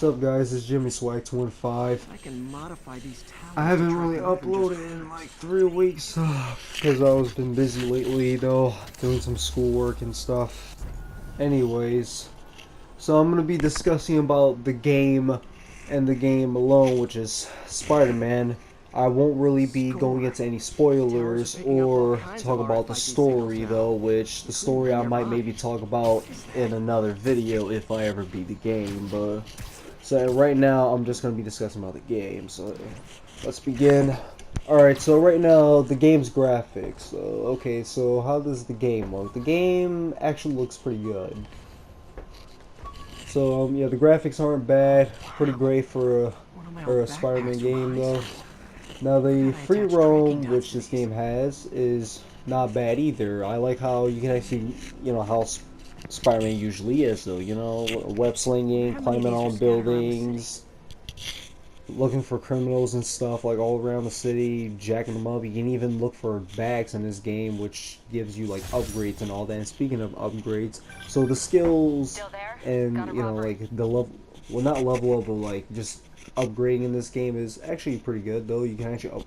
What's up, guys? It's Jimmy Swag25. I can modify these towers. I haven't really uploaded in like 3 weeks because I was been busy lately though, doing some schoolwork and stuff. Anyways, so I'm gonna be discussing about the game and the game alone, which is Spider-Man. I won't really be going into any spoilers or talk about the story though, which the story I might maybe talk about in another video if I ever beat the game, but so right now I'm just going to be discussing about the game, so let's begin. Alright, so right now the game's graphics. So, okay, so how does the game look? The game actually looks pretty good. So yeah, the graphics aren't bad, pretty great for a Spider-Man game though. Now the free roam which this game has is not bad either. I like how you can actually, how Spider-Man usually is though, web slinging, climbing on buildings, looking for criminals and stuff like all around the city, jacking them up. You can even look for bags in this game, which gives you like upgrades and all that. And speaking of upgrades, so the skills and like the level, well, not level up, but like just upgrading in this game is actually pretty good though. You can actually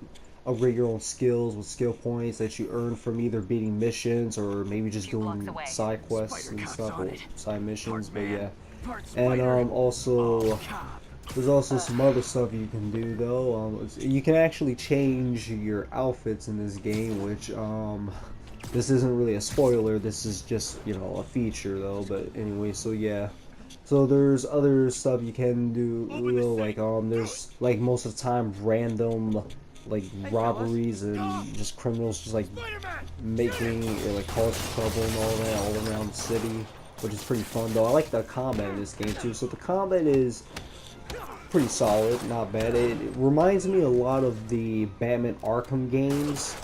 upgrade your own skills with skill points that you earn from either beating missions or maybe just doing side quests and stuff, or side missions. But yeah, and also there's also some other stuff you can do though. You can actually change your outfits in this game, which this isn't really a spoiler. This is just a feature though. But anyway, so yeah. So there's other stuff you can do, like there's like most of the time random like robberies and just criminals just like making or like causing trouble and all that all around the city, which is pretty fun though. I like the combat in this game too. So the combat is pretty solid, not bad. It reminds me a lot of the Batman Arkham games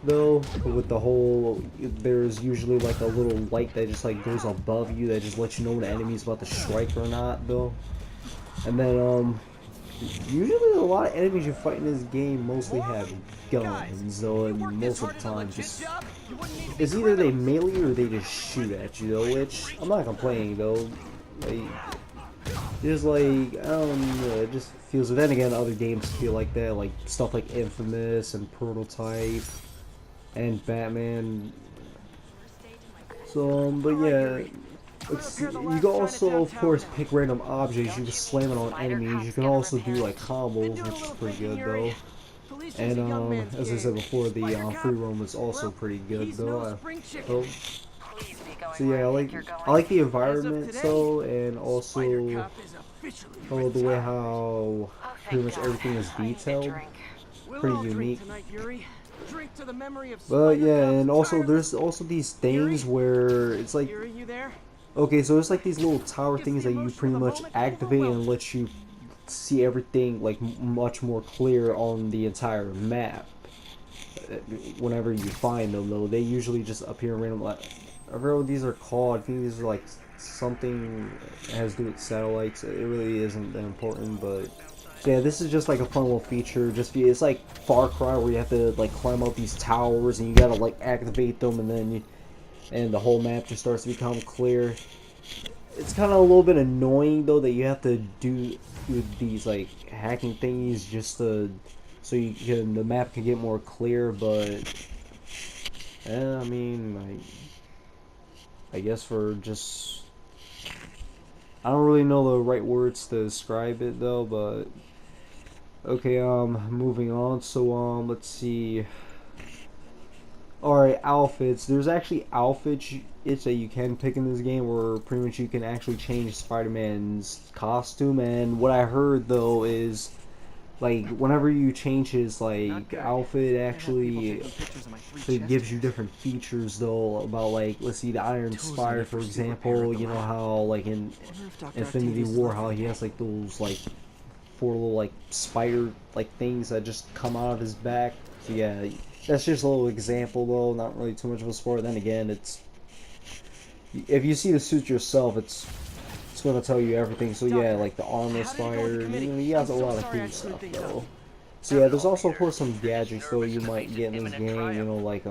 though, with the whole, there's usually like a little light that just like goes above you that just lets you know when the enemy's about to strike or not though. And then usually a lot of enemies you fight in this game mostly have guns though, and most of the time just it's either they melee or they just shoot at you though, which I'm not complaining though. Like, just like, I don't know, it just feels, but then again other games feel like that, like stuff like Infamous and Prototype and Batman. So but yeah, you can also of course pick random objects. You can slam it on enemies. You can also do like combos, which is pretty good though. And as I said before, the free roam is also pretty good though. So yeah, I like the environment though, and also the way how pretty much everything is detailed, pretty unique. But yeah, and also there's also these things where it's like, okay, so it's like these little tower things that you pretty much activate and let you see everything like much more clear on the entire map. Whenever you find them though, they usually just appear randomly. I forget what these are called. I think these are like something that has to do with satellites. It really isn't that important, but so yeah, this is just like a fun little feature. It's like Far Cry where you have to like climb up these towers and you gotta like activate them, and then and the whole map just starts to become clear. It's kind of a little bit annoying though that you have to do these like hacking thingies just to the map can get more clear, but I mean, I guess for just, I don't really know the right words to describe it though, but okay, moving on. So let's see. Alright, outfits. There's actually outfits that you can pick in this game where pretty much you can actually change Spider-Man's costume, and what I heard though is like whenever you change his like outfit, actually it gives you different features though, about like, let's see, the Iron Spider for example. You know how like in Infinity War how he has like those like 4 little like spider like things that just come out of his back. So yeah, that's just a little example though, not really too much of a spoiler. Then again, it's, if you see the suit yourself, it's gonna tell you everything. So yeah, like the armor spire, he has a lot of cool stuff though. So yeah, there's also of course some gadgets though you might get in this game, like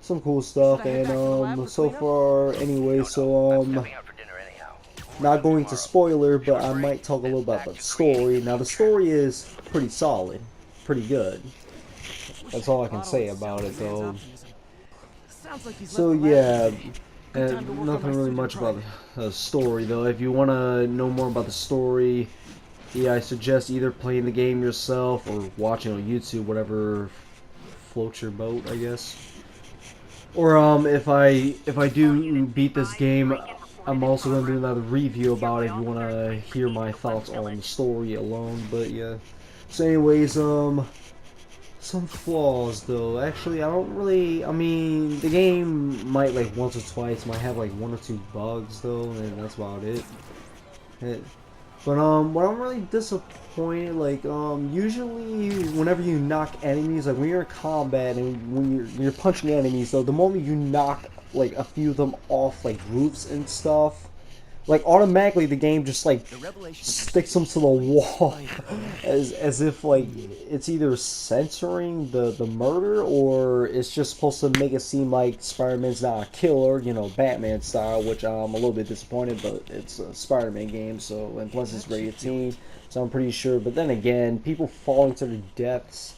some cool stuff. And so far anyway, so not going to spoiler, but I might talk a little about the story. Now the story is pretty solid, pretty good. That's all I can say about it though. So yeah, nothing really much about the story though. If you want to know more about the story, yeah, I suggest either playing the game yourself or watching on YouTube, whatever floats your boat, I guess. Or if I do beat this game, I'm also gonna do another review about it if you wanna hear my thoughts on the story alone. But yeah. So anyways, some flaws though. Actually, I don't really. I mean, the game might like once or twice might have like one or two bugs though, and that's about it. But what I'm really disappointed, like usually whenever you knock enemies, like when you're in combat and when you're punching enemies, though, the moment you knock like a few of them off like roofs and stuff, like automatically the game just like sticks them to the wall, as if like it's either censoring the murder or it's just supposed to make it seem like Spider-Man's not a killer, you know, Batman style, which I'm a little bit disappointed, but it's a Spider-Man game, so, and plus it's rated teen, so I'm pretty sure. But then again, people falling to their deaths,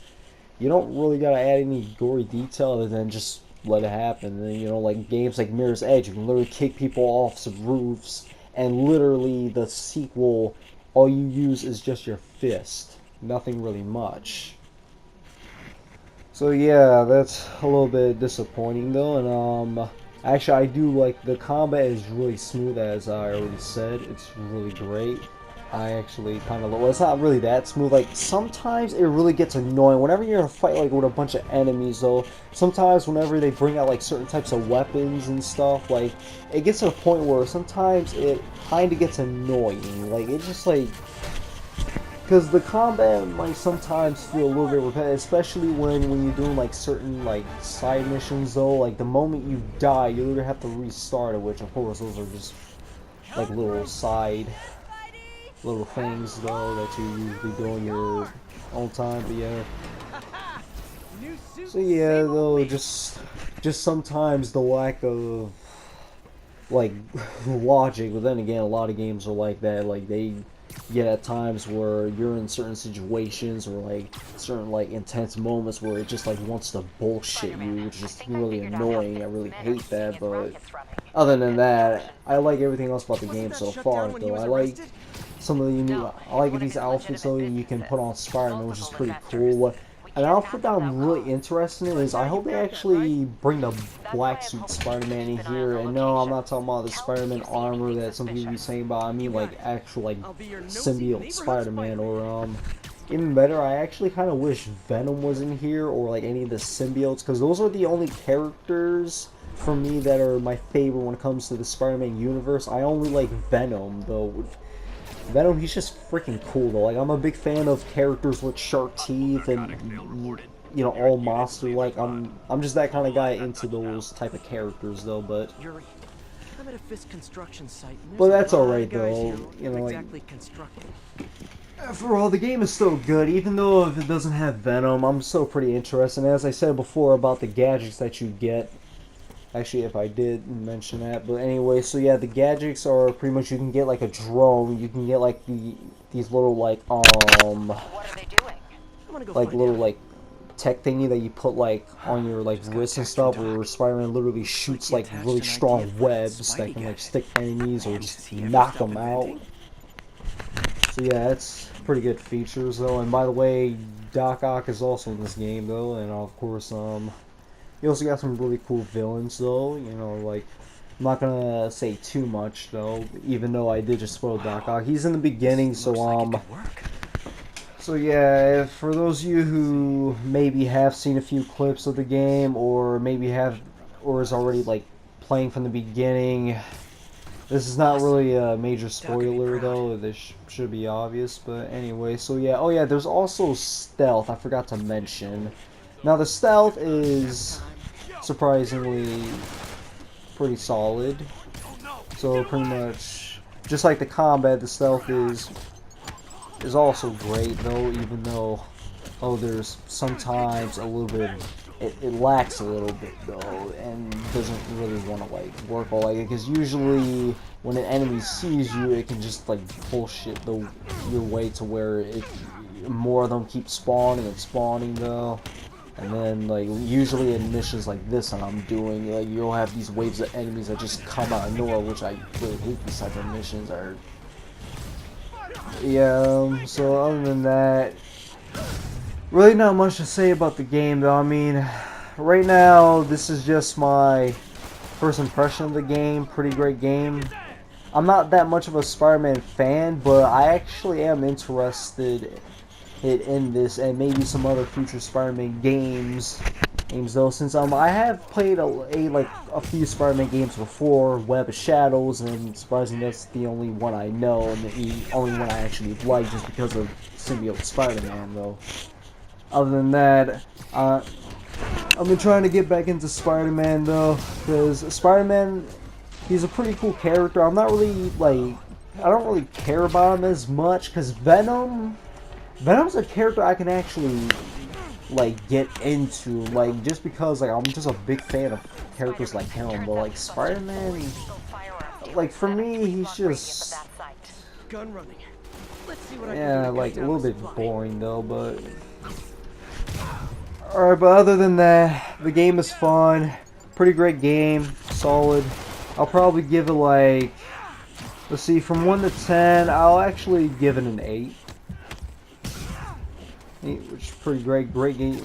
you don't really gotta add any gory detail other than just let it happen. And, you know, like games like Mirror's Edge, you can literally kick people off some roofs, and literally the sequel, all you use is just your fist. Nothing really much. So yeah, that's a little bit disappointing though, and actually I do like the combat is really smooth, as I already said. It's really great. I actually kind of, well, it's not really that smooth. Like sometimes it really gets annoying whenever you're in a fight like with a bunch of enemies though. Sometimes whenever they bring out like certain types of weapons and stuff, like it gets to a point where sometimes it kind of gets annoying. Like it's just like, because the combat might sometimes feel a little bit repetitive, especially when you're doing like certain like side missions though. Like the moment you die, you literally have to restart it, which of course those are just like little side little things though that you usually do in your own time. But yeah. So yeah, though just sometimes the lack of like logic. But then again, a lot of games are like that. Like they get at times where you're in certain situations or like certain like intense moments where it just like wants to bullshit you, which is just really annoying. I really hate that. But other than that, I like everything else about the game so far. Though I like some of the new, I like these outfits though you can put on Spider-Man, which is pretty cool. An outfit that I'm really interested in is I hope they actually bring the black suit Spider-Man in here. And no, I'm not talking about the Spider-Man armor that some people be saying about. I mean like actual like symbiote Spider-Man, or even better, I actually kind of wish Venom was in here, or like any of the symbiotes, because those are the only characters for me that are my favorite when it comes to the Spider-Man universe. I only like Venom though. Venom, he's just freaking cool though. Like I'm a big fan of characters with sharp teeth and you know all monster like. I'm just that kind of guy into those type of characters though. But that's all right though. You know, like after all, the game is still good, even though if it doesn't have Venom. I'm still pretty interested. And as I said before about the gadgets that you get. Actually, if I did mention that, but anyway, so yeah, the gadgets are pretty much you can get like a drone, you can get like these little like like little like tech thingy that you put like on your like wrists and stuff, where Spider-Man literally shoots like really strong webs that can like stick enemies or just knock them out. So yeah, that's pretty good features though. And by the way, Doc Ock is also in this game though, and of course you also got some really cool villains, though. You know, like, I'm not gonna say too much, though, even though I did just spoil Doc Ock. He's in the beginning, so, so yeah, for those of you who maybe have seen a few clips of the game, or maybe have, or is already, like, playing from the beginning, this is not really a major spoiler, though. This should be obvious, but anyway, so yeah. Oh, yeah, there's also stealth, I forgot to mention. Now, the stealth is surprisingly pretty solid. So pretty much, just like the combat, the stealth is also great though. Even though, there's sometimes a little bit it lacks a little bit though, and doesn't really want to like work all like it. Because usually when an enemy sees you, it can just like bullshit your way to where more of them keep spawning and spawning though. And then, like, usually in missions like this that I'm doing, like, you'll have these waves of enemies that just come out of nowhere, which I really hate these type of missions. Yeah, so other than that, really not much to say about the game, though. I mean, right now, this is just my first impression of the game. Pretty great game. I'm not that much of a Spider-Man fan, but I actually am interested in this and maybe some other future Spider-Man games though, since I have played a few Spider-Man games before, Web of Shadows, and surprisingly that's the only one I know and the only one I actually like just because of Symbiote Spider-Man though. Other than that, I've been trying to get back into Spider-Man though, because Spider-Man, he's a pretty cool character. I'm not really I don't really care about him as much, because Venom's a character I can actually get into, just because I'm just a big fan of characters like him. But like Spider-Man, for me, he's just yeah, a little bit boring though. But alright, but other than that, the game is fun, pretty great game, solid. I'll probably give it let's see, from 1 to 10, I'll actually give it an 8. Which is pretty great game,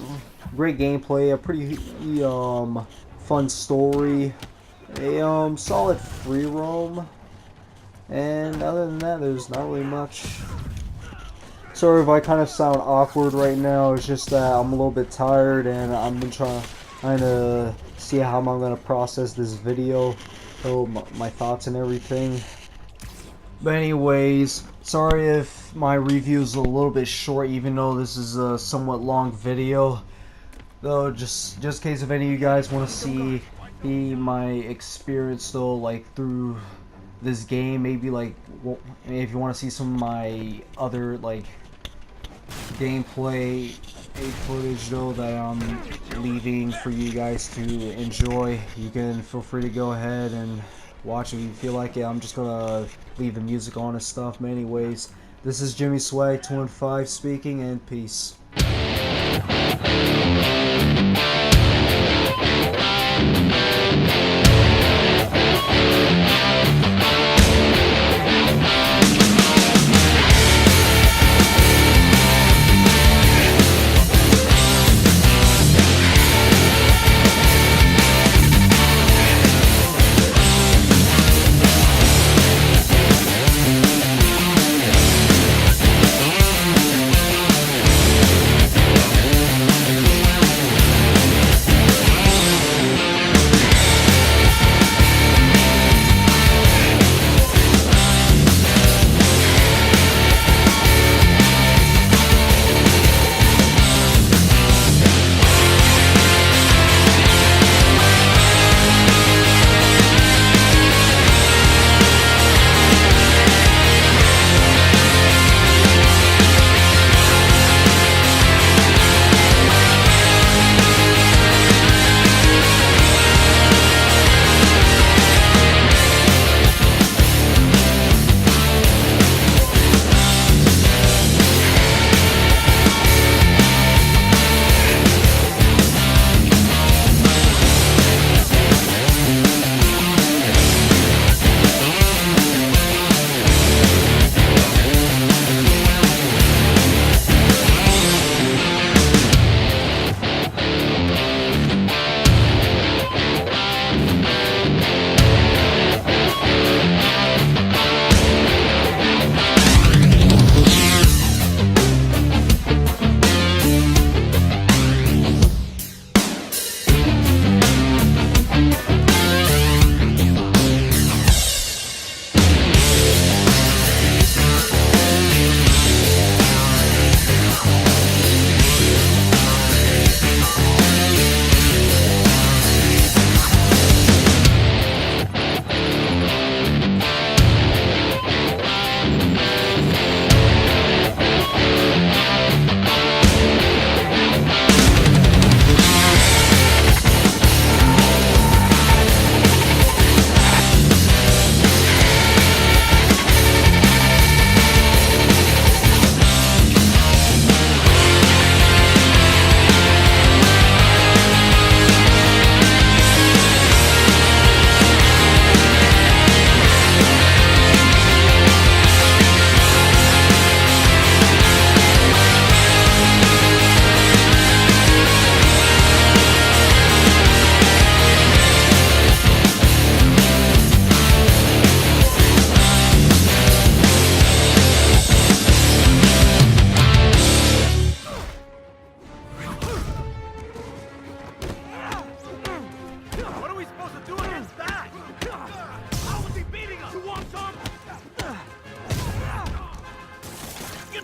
great gameplay, a pretty fun story, a solid free roam, and other than that, there's not really much. Sorry if I kind of sound awkward right now. It's just that I'm a little bit tired, and I've been trying to see how I'm gonna process this video, so my thoughts and everything. But anyways, sorry if my review is a little bit short, even though this is a somewhat long video. Though, just in case if any of you guys want to see my experience though, through this game, maybe if you want to see some of my other gameplay footage though that I'm leaving for you guys to enjoy, you can feel free to go ahead and watch if you feel like it. I'm just gonna leave the music on and stuff. But anyways, this is Jimmy Swag 215 speaking, and peace.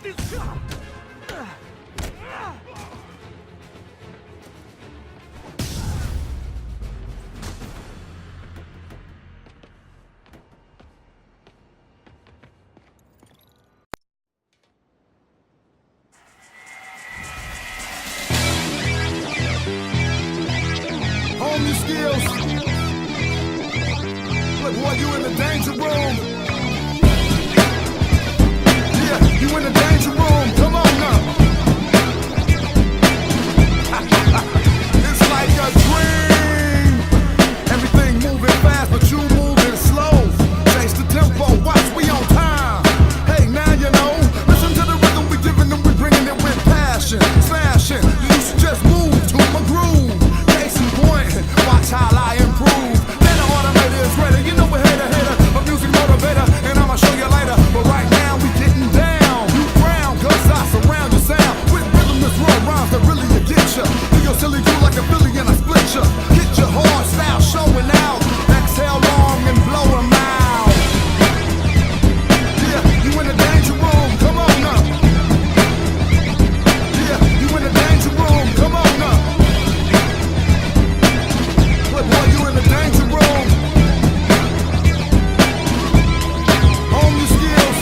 Hone your skills. Look, boy, you in the danger room. Yeah, you in the danger room. Come on now. It's like a dream. Everything moving fast, but you moving slow. Change the tempo, watch, we on time. Hey, now you know. Listen to the rhythm we giving them, we bringing it with passion. Smashing, you should just move to my groove. Case in point, watch how I improve. Then the automator is ready, you know we're hater, a music motivator, and I'ma show you later. But right now we getting down. You ground, cause I surround your sound with rhythmless raw rhymes that really get ya. Do your silly crew like a Philly and I split ya. Hit your hard style showing out. Exhale long and blow 'em out. Yeah, you in the danger room, come on now. Yeah, you in the danger room, come on now. Look, boy, you in the danger room. Hone your skills.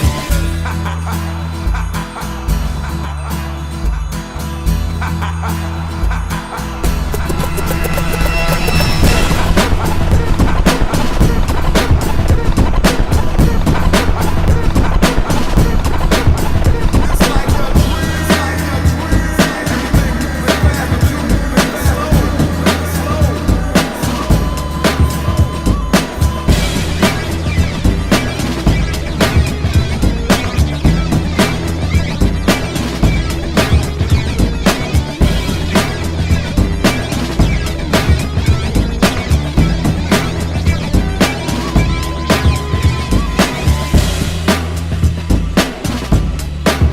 It's like a dream. Everything moving fast, but you moving slow.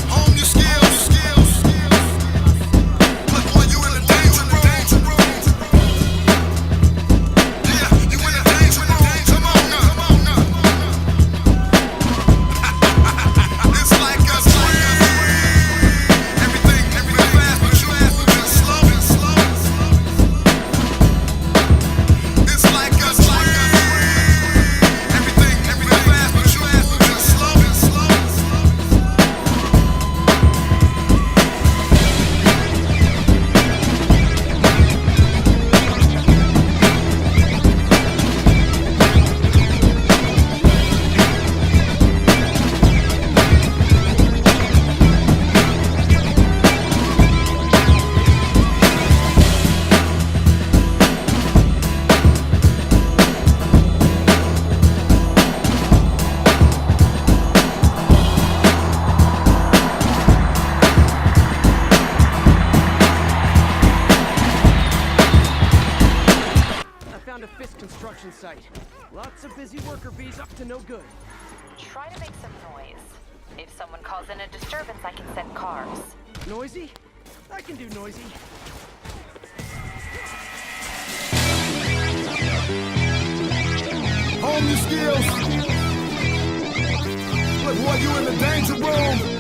Hone your skills. Look, boy, you in the danger room. Yeah, you in the danger room. Come on now. It's like a dream. Everything moving fast, but you moving slow. It's like a dream. Everything moving fast, but you moving slow. I found a fist construction site. Lots of busy worker bees up to no good. Try to make some noise. If someone calls in a disturbance, I can send cars. Noisy? I can do noisy. Hone your skills. Look, boy, you in the danger room.